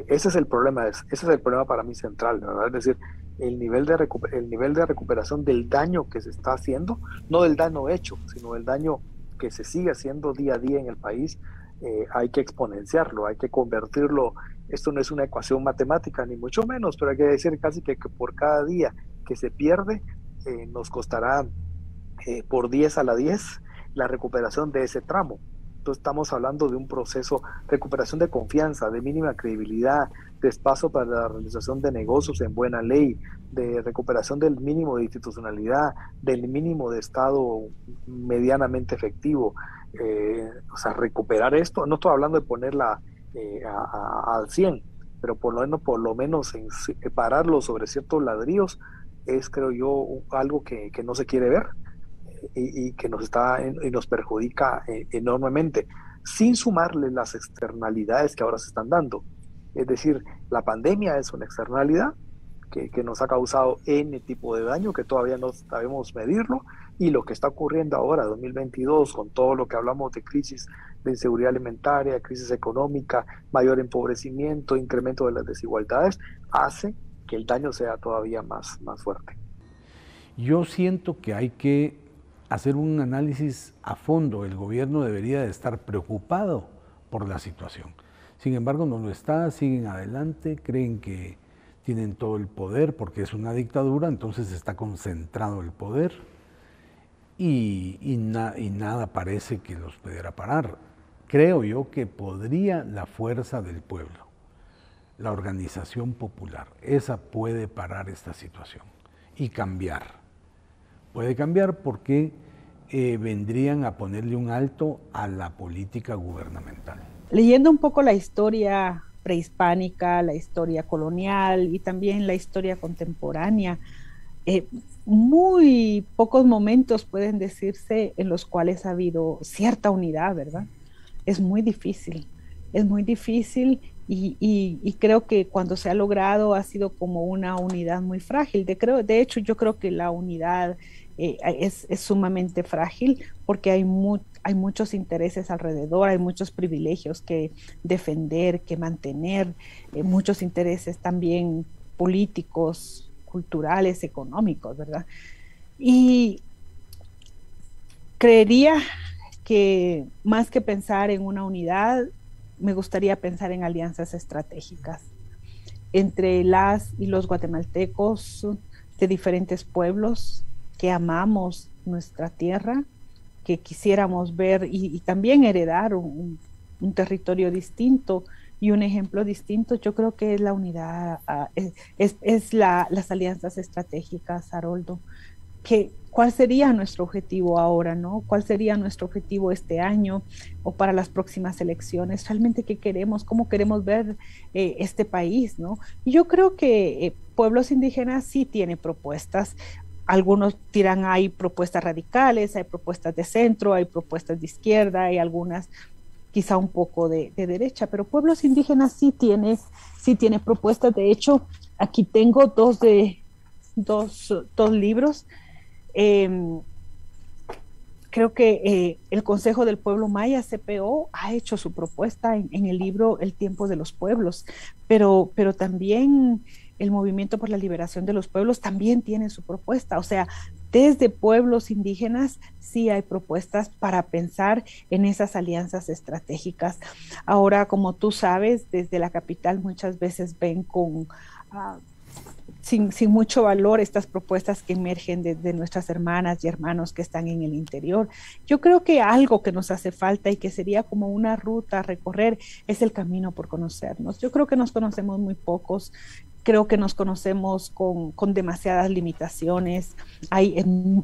Ese es el problema para mí central, ¿verdad? Es decir, el nivel de recuperación del daño que se está haciendo, no del daño hecho, sino del daño que se sigue haciendo día a día en el país, hay que exponenciarlo, hay que convertirlo. Esto no es una ecuación matemática, ni mucho menos, pero hay que decir casi que por cada día que se pierde, nos costará por 10 a la 10 la recuperación de ese tramo. Entonces estamos hablando de un proceso de recuperación de confianza, de mínima credibilidad, de espacio para la realización de negocios en buena ley, de recuperación del mínimo de institucionalidad, del mínimo de Estado medianamente efectivo. O sea, recuperar esto, no estoy hablando de ponerla al 100, pero por lo menos en pararlo sobre ciertos ladrillos es, creo yo, algo que no se quiere ver y que nos perjudica enormemente, sin sumarle las externalidades que ahora se están dando. Es decir, la pandemia es una externalidad que nos ha causado N tipo de daño que todavía no sabemos medirlo, y lo que está ocurriendo ahora, 2022, con todo lo que hablamos de crisis de inseguridad alimentaria, crisis económica, mayor empobrecimiento, incremento de las desigualdades, hace que el daño sea todavía más fuerte. Yo siento que hay que hacer un análisis a fondo. El gobierno debería de estar preocupado por la situación. Sin embargo, no lo está, siguen adelante, creen que tienen todo el poder porque es una dictadura, entonces está concentrado el poder y nada parece que los pudiera parar. Creo yo que podría la fuerza del pueblo, la organización popular, esa puede parar esta situación y cambiar. Puede cambiar porque vendrían a ponerle un alto a la política gubernamental. Leyendo un poco la historia prehispánica, la historia colonial y también la historia contemporánea, muy pocos momentos pueden decirse en los cuales ha habido cierta unidad, ¿verdad? Es muy difícil y creo que cuando se ha logrado ha sido como una unidad muy frágil. De hecho, yo creo que la unidad es sumamente frágil porque hay muchos intereses alrededor, hay muchos privilegios que defender, que mantener, muchos intereses también políticos, culturales, económicos, ¿verdad? Y creería que más que pensar en una unidad, me gustaría pensar en alianzas estratégicas entre las y los guatemaltecos de diferentes pueblos que amamos nuestra tierra, que quisiéramos ver y también heredar un territorio distinto y un ejemplo distinto. Yo creo que es la unidad, las alianzas estratégicas, Haroldo. ¿Cuál sería nuestro objetivo ahora, ¿no? ¿Cuál sería nuestro objetivo este año o para las próximas elecciones? ¿Realmente qué queremos? ¿Cómo queremos ver este país, ¿no? Y yo creo que pueblos indígenas sí tienen propuestas. Algunos dirán hay propuestas radicales, hay propuestas de centro, hay propuestas de izquierda, hay algunas quizá un poco de derecha, pero pueblos indígenas sí tiene propuestas. De hecho, aquí tengo dos libros que creo que el Consejo del Pueblo Maya, CPO, ha hecho su propuesta en el libro El tiempo de los pueblos, pero también el Movimiento por la Liberación de los Pueblos también tiene su propuesta. O sea, desde pueblos indígenas sí hay propuestas para pensar en esas alianzas estratégicas. Ahora, como tú sabes, desde la capital muchas veces ven con... sin mucho valor estas propuestas que emergen de nuestras hermanas y hermanos que están en el interior. Yo creo que algo que nos hace falta y que sería como una ruta a recorrer es el camino por conocernos. Yo creo que nos conocemos muy pocos. Creo que nos conocemos con demasiadas limitaciones, hay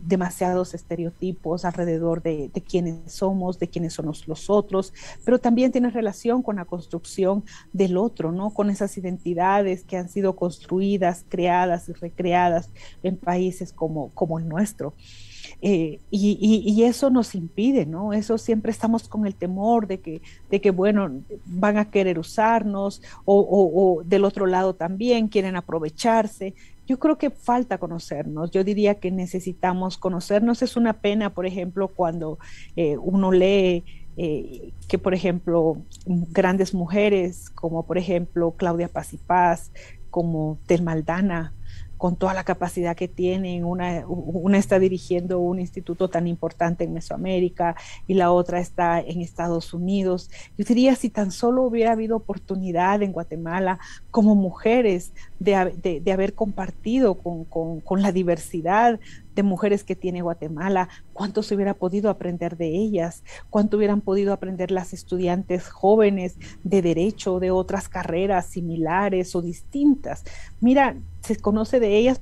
demasiados estereotipos alrededor de quiénes somos, de quiénes somos los otros, pero también tiene relación con la construcción del otro, ¿no? Con esas identidades que han sido construidas, creadas y recreadas en países como el nuestro. Y eso nos impide, ¿no? Eso siempre estamos con el temor de que bueno, van a querer usarnos o del otro lado también quieren aprovecharse. Yo creo que falta conocernos. Yo diría que necesitamos conocernos. Es una pena, por ejemplo, cuando uno lee que, por ejemplo, grandes mujeres como, por ejemplo, Claudia Paz y Paz, como Thelma Aldana, con toda la capacidad que tienen, una está dirigiendo un instituto tan importante en Mesoamérica y la otra está en Estados Unidos. Yo diría, si tan solo hubiera habido oportunidad en Guatemala como mujeres de haber compartido con la diversidad de mujeres que tiene Guatemala, cuánto se hubiera podido aprender de ellas, cuánto hubieran podido aprender las estudiantes jóvenes de derecho, de otras carreras similares o distintas. Mira, se conoce de ellas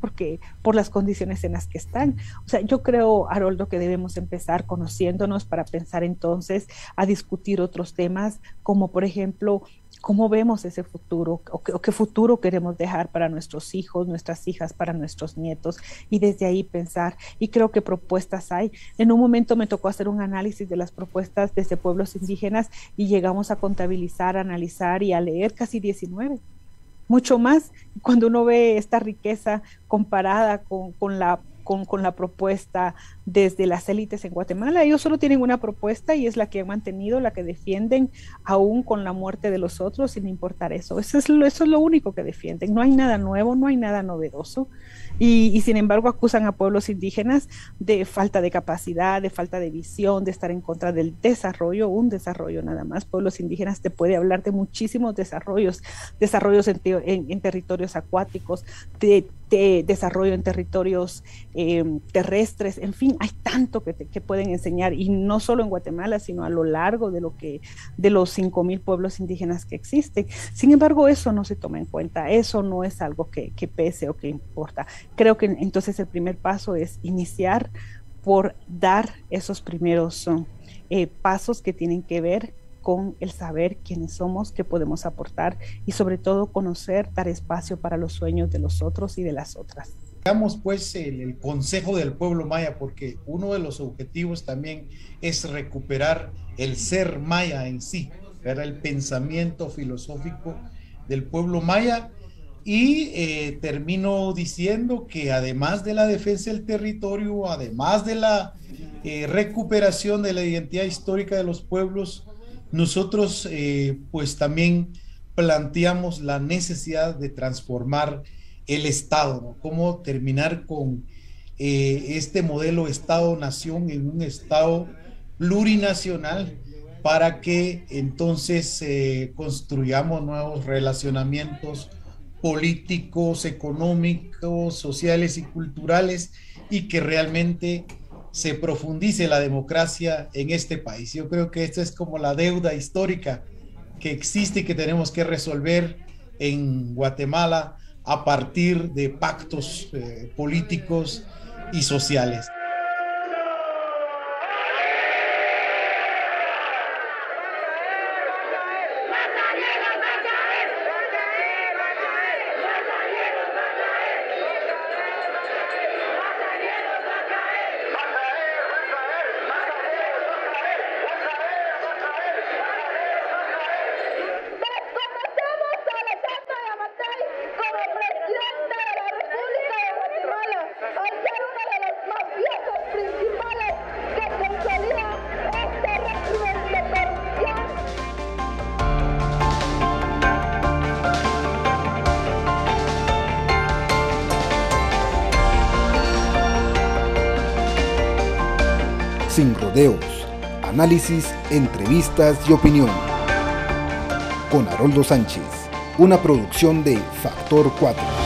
por las condiciones en las que están. O sea, yo creo, Haroldo, que debemos empezar conociéndonos para pensar entonces a discutir otros temas, como por ejemplo, cómo vemos ese futuro o qué futuro queremos dejar para nuestros hijos, nuestras hijas, para nuestros nietos, y desde ahí pensar. Y creo que propuestas hay. En un momento me tocó hacer un análisis de las propuestas desde pueblos indígenas y llegamos a contabilizar, analizar y a leer casi 19. Mucho más cuando uno ve esta riqueza comparada con la propuesta desde las élites en Guatemala. Ellos solo tienen una propuesta y es la que han mantenido, la que defienden aún con la muerte de los otros, sin importar eso. Eso es lo único que defienden. No hay nada nuevo, no hay nada novedoso. Y sin embargo acusan a pueblos indígenas de falta de capacidad, de falta de visión, de estar en contra del desarrollo, un desarrollo nada más. Pueblos indígenas te puede hablar de muchísimos desarrollos en territorios acuáticos, de desarrollo en territorios terrestres, en fin, hay tanto que pueden enseñar, y no solo en Guatemala, sino a lo largo de los 5,000 pueblos indígenas que existen. Sin embargo, eso no se toma en cuenta, eso no es algo que pese o que importa. Creo que entonces el primer paso es iniciar por dar esos primeros pasos que tienen que ver con el saber quiénes somos, qué podemos aportar y sobre todo conocer, dar espacio para los sueños de los otros y de las otras. Digamos pues el Consejo del Pueblo Maya, porque uno de los objetivos también es recuperar el ser maya en sí, ¿verdad? El pensamiento filosófico del pueblo maya, y termino diciendo que además de la defensa del territorio, además de la recuperación de la identidad histórica de los pueblos, nosotros pues también planteamos la necesidad de transformar el Estado, ¿no? Cómo terminar con este modelo Estado-Nación en un Estado plurinacional para que entonces construyamos nuevos relacionamientos políticos, económicos, sociales y culturales, y que realmente se profundice la democracia en este país. Yo creo que esta es como la deuda histórica que existe y que tenemos que resolver en Guatemala a partir de pactos políticos y sociales. Al ser uno de los mafiosos Sin rodeos, análisis, entrevistas y opinión. Con Haroldo Sánchez, una producción de Factor 4.